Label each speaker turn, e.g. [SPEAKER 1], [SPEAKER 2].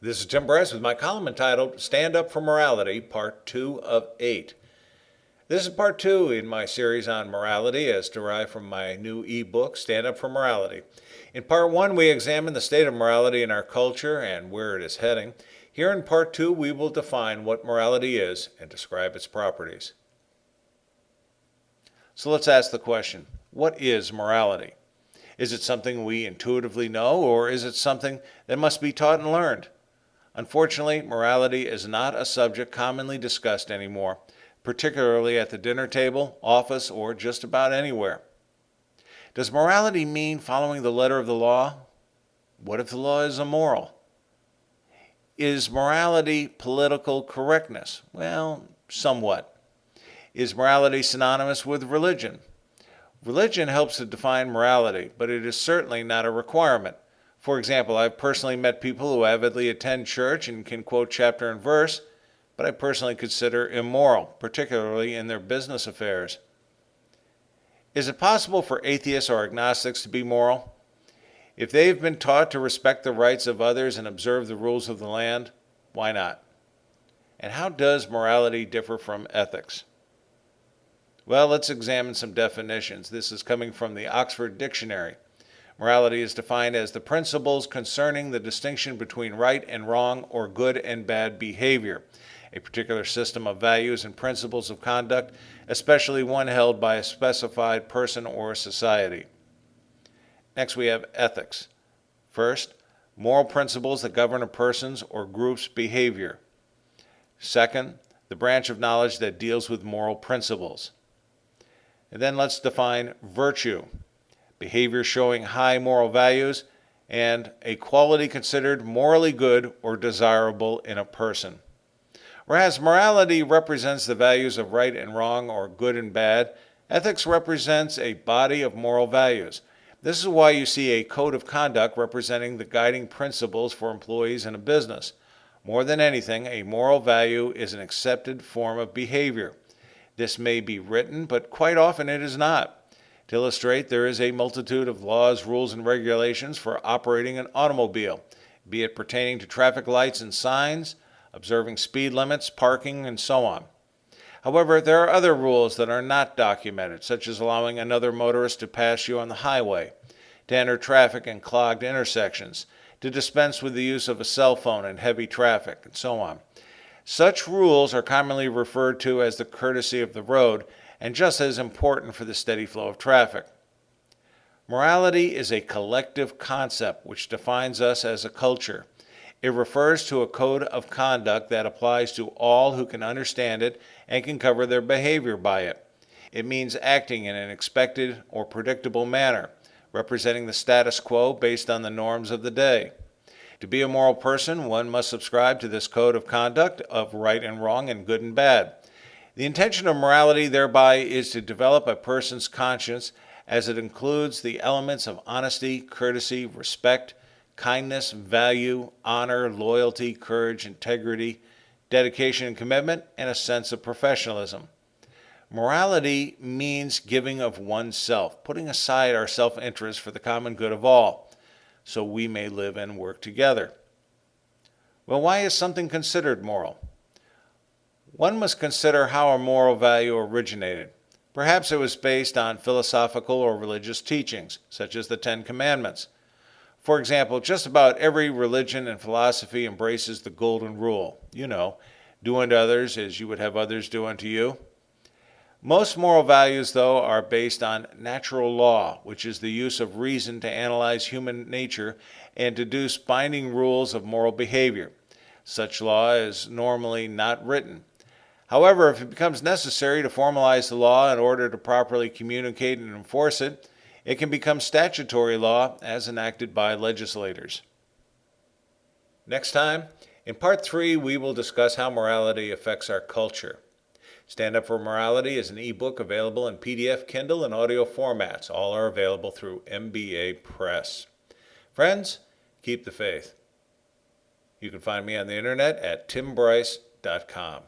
[SPEAKER 1] This is Tim Bryce with my column entitled Stand Up for Morality, Part 2 of 8. This is Part 2 in my series on morality as derived from my new ebook, Stand Up for Morality. In Part 1, we examine the state of morality in our culture and where it is heading. Here in Part 2, we will define what morality is and describe its properties. So let's ask the question, what is morality? Is it something we intuitively know, or is it something that must be taught and learned? Unfortunately, morality is not a subject commonly discussed anymore, particularly at the dinner table, office, or just about anywhere. Does morality mean following the letter of the law? What if the law is immoral? Is morality political correctness? Well, somewhat. Is morality synonymous with religion? Religion helps to define morality, but it is certainly not a requirement. For example, I've personally met people who avidly attend church and can quote chapter and verse, but I personally consider immoral, particularly in their business affairs. Is it possible for atheists or agnostics to be moral? If they've been taught to respect the rights of others and observe the rules of the land, why not? And how does morality differ from ethics? Well, let's examine some definitions. This is coming from the Oxford Dictionary. Morality is defined as the principles concerning the distinction between right and wrong or good and bad behavior, a particular system of values and principles of conduct, especially one held by a specified person or society. Next, we have ethics. First, moral principles that govern a person's or group's behavior. Second, the branch of knowledge that deals with moral principles. And then let's define virtue. Behavior showing high moral values, and a quality considered morally good or desirable in a person. Whereas morality represents the values of right and wrong or good and bad, ethics represents a body of moral values. This is why you see a code of conduct representing the guiding principles for employees in a business. More than anything, a moral value is an accepted form of behavior. This may be written, but quite often it is not. To illustrate, there is a multitude of laws, rules, and regulations for operating an automobile, be it pertaining to traffic lights and signs, observing speed limits, parking, and so on. However, there are other rules that are not documented, such as allowing another motorist to pass you on the highway, to enter traffic in clogged intersections, to dispense with the use of a cell phone in heavy traffic, and so on. Such rules are commonly referred to as the courtesy of the road, and just as important for the steady flow of traffic. Morality is a collective concept which defines us as a culture. It refers to a code of conduct that applies to all who can understand it and can cover their behavior by it. It means acting in an expected or predictable manner, representing the status quo based on the norms of the day. To be a moral person, one must subscribe to this code of conduct of right and wrong and good and bad. The intention of morality thereby is to develop a person's conscience as it includes the elements of honesty, courtesy, respect, kindness, value, honor, loyalty, courage, integrity, dedication and commitment, and a sense of professionalism. Morality means giving of oneself, putting aside our self-interest for the common good of all, so we may live and work together. Well, why is something considered moral? One must consider how a moral value originated. Perhaps it was based on philosophical or religious teachings, such as the Ten Commandments. For example, just about every religion and philosophy embraces the golden rule. Do unto others as you would have others do unto you. Most moral values, though, are based on natural law, which is the use of reason to analyze human nature and deduce binding rules of moral behavior. Such law is normally not written. However, if it becomes necessary to formalize the law in order to properly communicate and enforce it, it can become statutory law as enacted by legislators. Next time, in Part 3, we will discuss how morality affects our culture. Stand Up for Morality is an ebook available in PDF, Kindle, and audio formats. All are available through MBA Press. Friends, keep the faith. You can find me on the internet at timbryce.com.